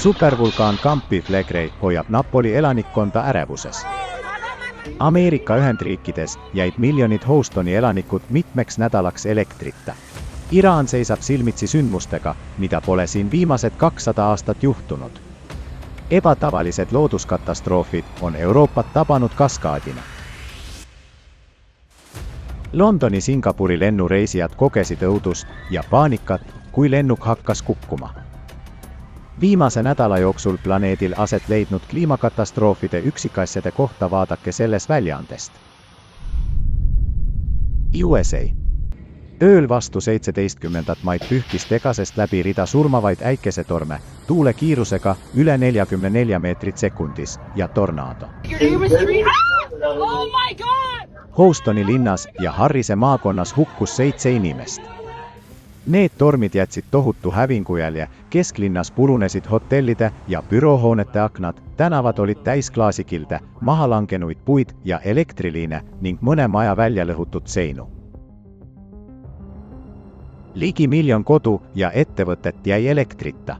Supervulkaan Campi Flegrei hoiab Napoli elanikkonda ärevuses. Ameerika Ühendriikides jäid miljonid Houstoni elanikud mitmeks nädalaks elektrita. Iraan seisab silmitsi sündmustega, mida pole siin viimased 200 aastat juhtunud. Ebatavalised looduskatastroofid on Euroopat tabanud kaskaadina. Londoni Singapuri lennureisijad kogesid õudust ja paanikat, kui lennuk hakkas kukkuma. Viimase nädala jooksul planeedil aset leidnud kliimakatastroofide üksikasjade kohta vaadake selles väljaandest. USA. Ööl vastu 17. maid pühkis Texasest läbi rida surmavaid äikesetorme, tuule kiirusega üle 44 meetrit sekundis ja tornaado. Houstoni linnas ja Harrise maakonnas hukkus 7 inimest. Need tormid jätsid tohutu hävingujälje, kesklinnas purunesid hotellide ja büroohoonete aknad, tänavad olid täis klaasikilde, maha langenuid puid ja elektriliine ning mõne maja välja lõhutud seinu. Ligi 1 miljon kodu ja ettevõtet jäi elektrita.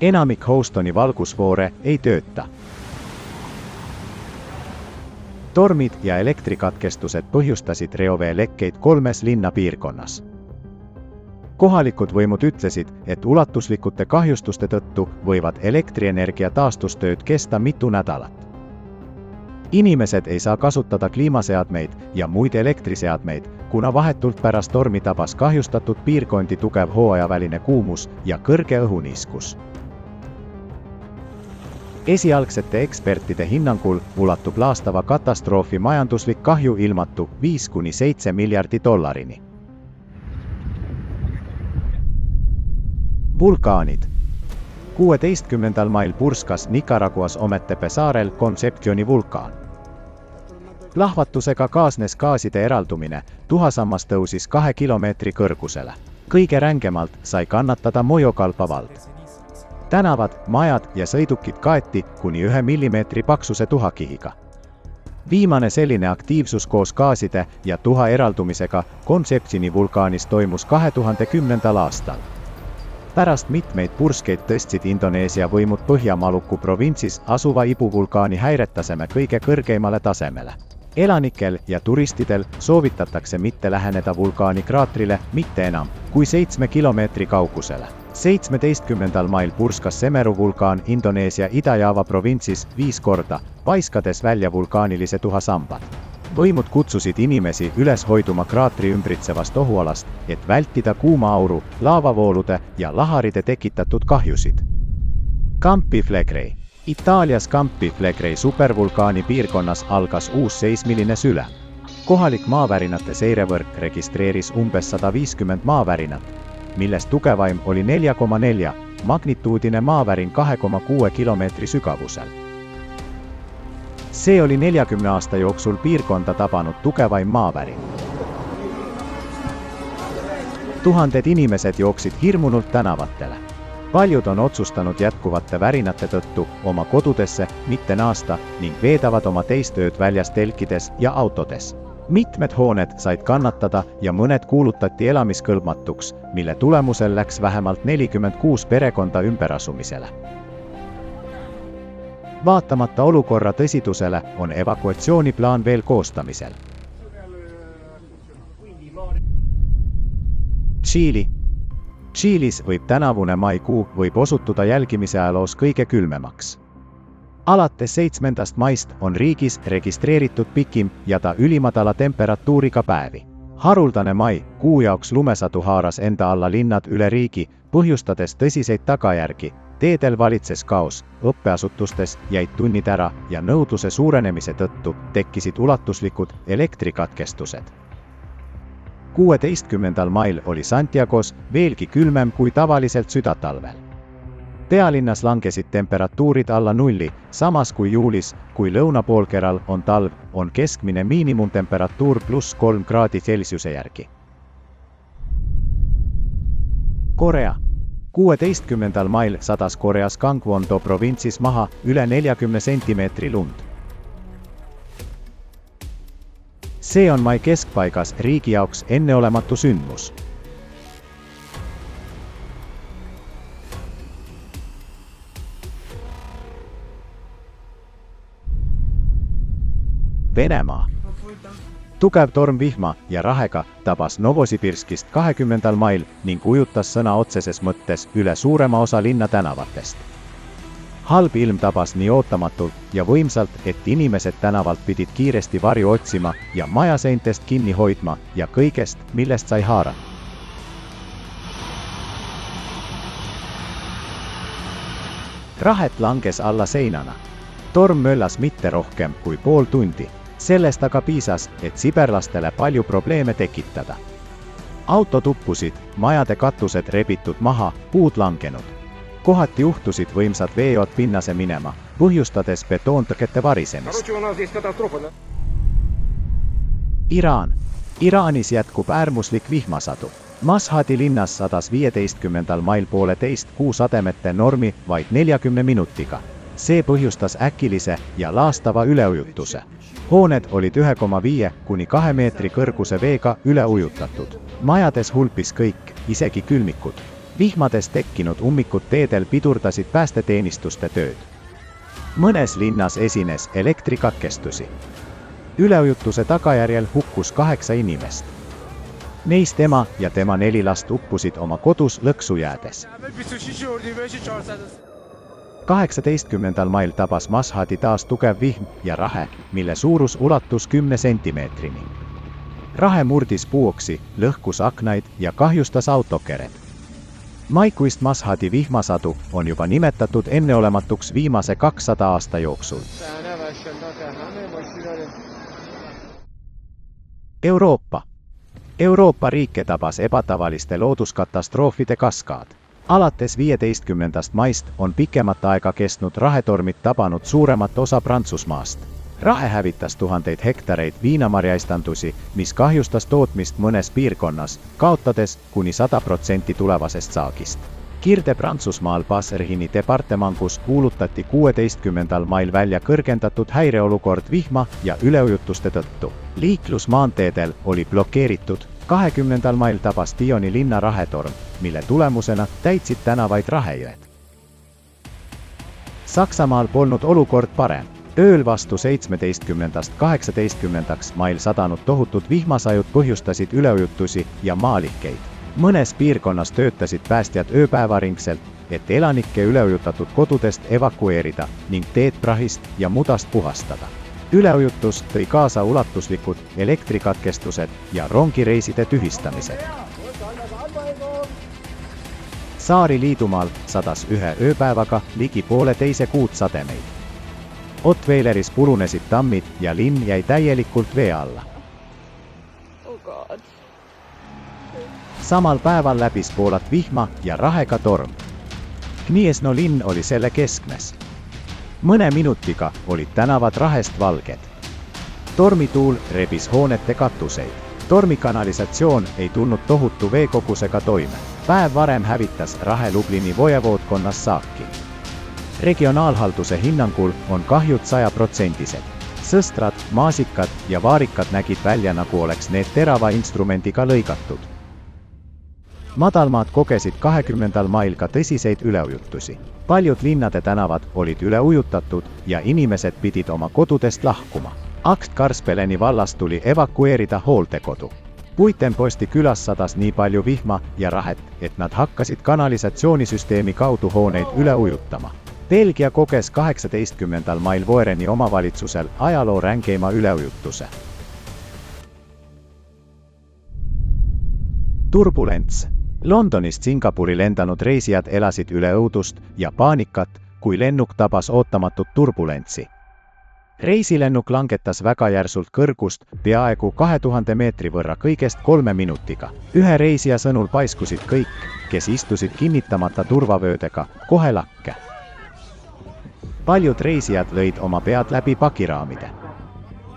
Enamik Houstoni valgusfoore ei tööta. Tormid ja elektrikatkestused põhjustasid reoveelekkeid 3 linnapiirkonnas. Kohalikud võimud ütlesid, et ulatuslikute kahjustuste tõttu võivad elektrienergia taastustööd kesta mitu nädalat. Inimesed ei saa kasutada kliimaseadmeid ja muid elektriseadmeid, kuna vahetult pärast tormi tabas kahjustatud piirkondi tugev hooajaväline kuumus ja kõrge õhuniiskus. Esialgsete ekspertide hinnangul ulatub laastava katastroofi majanduslik kahju ilmatu 5–7 miljardi dollarini. Vulkaanid. 16. mail purskas Nicaraguas Ometepe saarel Concepcioni vulkaan. Plahvatusega kaasnes gaaside eraldumine, tuhasammas tõusis 2 kilomeetri kõrgusele. Kõige rängemalt sai kannatada Moyogalpa vald. Tänavad, majad ja sõidukid kaeti kuni 1 millimeetri paksuse tuhakihiga. Viimane selline aktiivsus koos gaaside ja tuha eraldumisega Concepcioni vulkaanis toimus 2010. aastal. Pärast mitmeid purskeid tõstsid Indoneesia võimud Põhja-Maluku provintsis asuva Ibu vulkaani häiretaseme kõige kõrgeimale tasemele. Elanikel ja turistidel soovitatakse mitte läheneda vulkaani kraatrile mitte enam kui 7 kilomeetri kaugusele. 17. mail purskas Semeru vulkaan Indoneesia Ida-Jaava provintsis 5 korda, paiskades välja vulkaanilise tuhasambad. Võimud kutsusid inimesi üles hoiduma kraatri ümbritsevast ohualast, et vältida kuuma auru, laavavoolude ja laharide tekitatud kahjusid. Campi Flegrei. Itaalias Campi Flegrei supervulkaani piirkonnas algas uus seismiline sülem. Kohalik maavärinate seirevõrk registreeris umbes 150 maavärinat, millest tugevaim oli 4,4 magnituudine maavärin 2,6 kilomeetri sügavusel. See oli 40 aasta jooksul piirkonda tabanud tugevaim maavärin. Tuhanded inimesed jooksid hirmunult tänavatele. Paljud on otsustanud jätkuvate värinate tõttu oma kodudesse mitte naasta ning veedavad oma teist ööd väljas telkides ja autodes. Mitmed hooned said kannatada ja mõned kuulutati elamiskõlbmatuks, mille tulemusel läks vähemalt 46 perekonda ümberasumisele. Vaatamata olukorra tõsidusele on evakuatsiooniplaan veel koostamisel. Tšiili. Tšiilis võib tänavune maikuu osutuda jälgimise ajaloos kõige külmemaks. Alates 7. maist on riigis registreeritud pikim ja ülimadala temperatuuriga päevi. Haruldane mai kuu jaoks lumesadu haaras enda alla linnad üle riigi, põhjustades tõsiseid tagajärgi. Teedel valitses kaos, õppeasutustes jäid tunnid ära ja nõudluse suurenemise tõttu tekkisid ulatuslikud elektrikatkestused. 16. mail oli Santiagos veelgi külmem kui tavaliselt südatalvel. Pealinnas langesid temperatuurid alla nulli, samas kui juulis, kui lõunapoolkeral on talv, on keskmine miinimumtemperatuur +3 kraadi Celsiuse järgi. Korea. 16. mail sadas Koreas Gangwon-do provintsis maha üle 40 sentimeetri lund. See on mai keskpaigas riigi jaoks enneolematu sündmus. Venemaa. Tugev tormvihma ja rahega tabas Novosibirskist 20 mail ning ujutas sõna otseses mõttes üle suurema osa linna tänavatest. Halb ilm tabas nii ootamatult ja võimsalt, et inimesed tänavalt pidid kiiresti varju otsima ja majaseintest kinni hoidma ja kõigest, millest sai haarata. Rahet langes alla seinana. Torm möllas mitte rohkem kui pool tundi. Sellest aga piisas, et siberlastele palju probleeme tekitada. Autod uppusid, majade katused rebitud maha, puud langenud. Kohati juhtusid võimsad veejood pinnase minema, põhjustades betoontõkete varisemist. Iraan. Iraanis jätkub äärmuslik vihmasadu. Mashhadi linnas sadas 15. mail 1,5 kuu sademete normi vaid 40 minutiga. See põhjustas äkilise ja laastava üleujutuse. Hooned olid 1,5 kuni 2 meetri kõrguse veega üle ujutatud. Majades hulpis kõik, isegi külmikud. Vihmades tekkinud ummikud teedel pidurdasid päästeteenistuste tööd. Mõnes linnas esines elektrikatkestusi. Üleujutuse tagajärjel hukkus 8 inimest. Neist ema ja tema 4 last uppusid oma kodus lõksu jäädes. 18. mail tabas Mashhadi taas tugev vihm ja rahe, mille suurus ulatus 10 sentimeetrini. Rahe murdis puuoksi, lõhkus aknaid ja kahjustas autokeret. Maikuist Mashhadi vihmasadu on juba nimetatud enneolematuks viimase 200 aasta jooksul. Euroopa. Euroopa riike tabas ebatavaliste looduskatastroofide kaskaad. Alates 15. maist on pikemat aega kestnud rahetormid tabanud suuremat osa Prantsusmaast. Rahe hävitas tuhandeid hektareid viinamarjaistandusi, mis kahjustas tootmist mõnes piirkonnas, kaotades kuni 100% tulevasest saagist. Kirde-Prantsusmaal Bas-Rhini departemangus kuulutati 16. mail välja kõrgendatud häireolukord vihma ja üleujutuste tõttu. Liiklus maanteedel oli blokeeritud. 20. mail tabas Dioni linna rahetorm, mille tulemusena täitsid tänavaid rahejõed. Saksamaal polnud olukord parem. Ööl vastu 17. 18. mail sadanud tohutud vihmasajud põhjustasid üleujutusi ja maalikeid. Mõnes piirkonnas töötasid päästjad ööpäevaringselt, et elanikke üleujutatud kodudest evakueerida ning teed prahist ja mudast puhastada. Üleujutus tõi kaasa ulatuslikud elektrikatkestused ja rongireiside tühistamised. Saari Liidumaal sadas ühe ööpäevaga ligi 1,5 kuud sademeid. Ottweileris purunesid tammid ja linn jäi täielikult vee alla. Samal päeval läbis Poolat vihma ja rahega torm. Gniezno linn oli selle keskmes. Mõne minutiga olid tänavad rahest valged. Tormituul rebis hoonete katuseid. Tormikanalisatsioon ei tulnud tohutu veekogusega toime. Päev varem hävitas Rahe Lublini vojevoodkonnas saaki. Regionaalhalduse hinnangul on kahjud 100%. Sõstrad, maasikad ja vaarikad nägid välja, nagu oleks need terava instrumendiga lõigatud. Madalmaad kogesid 20. mail ka tõsiseid üleujutusi. Paljud linnade tänavad olid üle ujutatud ja inimesed pidid oma kodudest lahkuma. Akt-Karspeleni vallas tuli evakueerida hooldekodu. Puitenposti külas sadas nii palju vihma ja rahet, et nad hakkasid kanalisatsioonisüsteemi kaudu hooneid üle ujutama. Belgia koges 18. mail Voereni omavalitsusel ajaloo rängeima üleujutuse. Turbulents. Londonist Singapuri lendanud reisijad elasid üle õudust ja paanikat, kui lennuk tabas ootamatut turbulentsi. Reisilennuk langetas väga järsult kõrgust peaaegu 2000 meetri võrra kõigest 3 minutiga. Ühe reisija sõnul paiskusid kõik, kes istusid kinnitamata turvavöödega, kohe lakke. Paljud reisijad lõid oma pead läbi pakiraamide.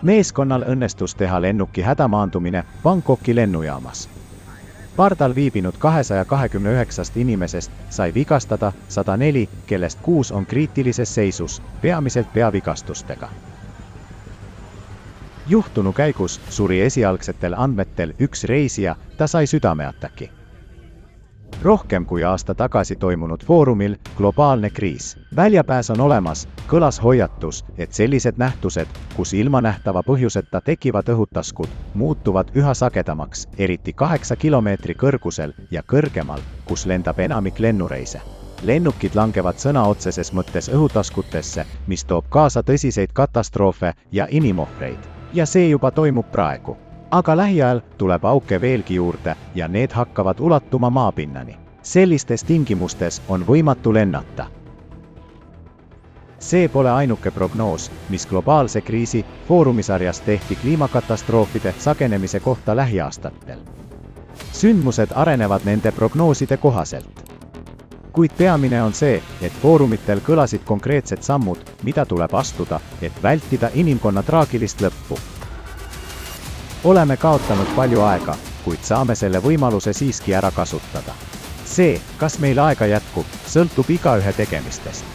Meeskonnal õnnestus teha lennuki hädamaandumine Bangkoki lennujaamas. Pardal viibinud 229 inimesest sai vigastada 104, kellest 6 on kriitilises seisus, peamiselt peavigastustega. Juhtunu käigus suri esialgsetel andmetel 1 reisija, ta sai südameataki. rohkem kui aasta tagasi toimunud foorumil Globaalne kriis. Väljapääs on olemas, kõlas hoiatus, et sellised nähtused, kus ilma nähtava põhjuseta tekivad õhutaskud, muutuvad üha sagedamaks, eriti 8 kilomeetri kõrgusel ja kõrgemal, kus lendab enamik lennureise. Lennukid langevad sõna otseses mõttes õhutaskutesse, mis toob kaasa tõsiseid katastroofe ja inimohvreid. Ja see juba toimub praegu. Aga lähiajal tuleb auke veelgi juurde ja need hakkavad ulatuma maapinnani. Sellistes tingimustes on võimatu lennata. See pole ainuke prognoos, mis globaalse kriisi foorumisarjas tehti kliimakatastroofide sagenemise kohta lähiaastatel. Sündmused arenevad nende prognooside kohaselt. Kuid peamine on see, et foorumitel kõlasid konkreetsed sammud, mida tuleb astuda, et vältida inimkonna traagilist lõppu. Oleme kaotanud palju aega, kuid saame selle võimaluse siiski ära kasutada. See, kas meil aega jätkub, sõltub igaühe tegemistest.